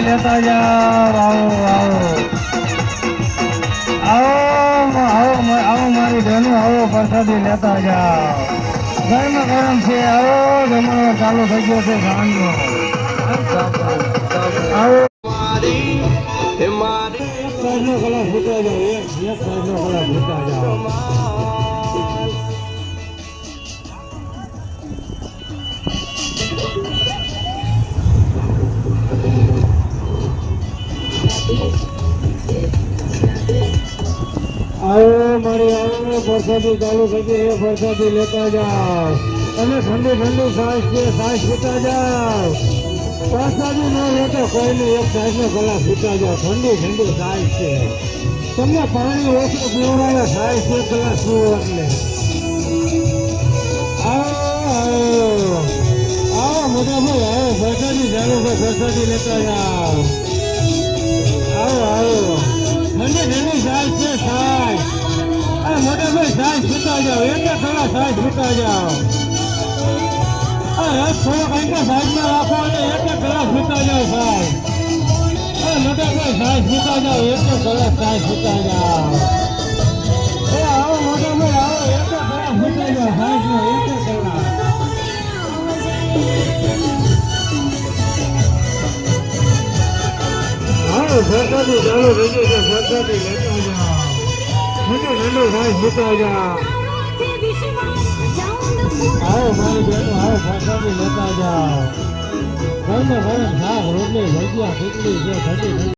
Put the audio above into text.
લેતા જાઓ. આવો મારી બહેનો, આવો પ્રસાદી લેતા જાઓ. ગરમ છે, આવો જમણો ચાલુ થઈ ગયો છે સાંજનો. આવો સાઈડનો કલા ફૂટા જાઓ, એક સાઈડનો કલા ફૂટા જાઓ. આવો મારી આવો પ્રસાદી ચાલુ થઈ ગઈ, એ પ્રસાદી લેતા જાઓ. અને ઠંડી સાસ છે, સાસ પીતા જાઓ. પ્રસાદી ન લેતો કોઈની એક સાઈડનો ગલા પીતા જાઓ. ઠંડી સાસ છે. તમને પાણી ઓછું પીવડાવે, સાસ એક ગ્લાસ પીવો એટલે. આવો મોટા ભાઈ, આવો પ્રસાદી ચાલુ છે, પ્રસાદી લેતા જાઓ. આવો ઠંડી સાસ છે, સાસ. મોટા ભાઈ સાસ પીતા જાઓ, એક કલા સાસ પીતા જાઓ. રસ થોડો કંઈક સાઈડમાં રાખો અને એક કલાક પીતા જાઓ સાહેબ. મોટા ભાઈ સાસ પીતા જાઓ, એક કલાક સાસ પીતા જાઓ. આવો મોટા ભાઈ, આવો એક કલાક પીતા જાઓ સાસનો, એક કલાક. આવો પ્રસાદી ચાલુ થઈ ગઈ છે, પ્રસાદી લેતા જાઓ. ઠંડુ સાસ પીતા જાઓ. આવો મારી બહેનો, આવો પ્રસાદી લેતા જાઓ. ગરમ શાક રોટલી ભજીયા ખીચડી છે, ઠંડી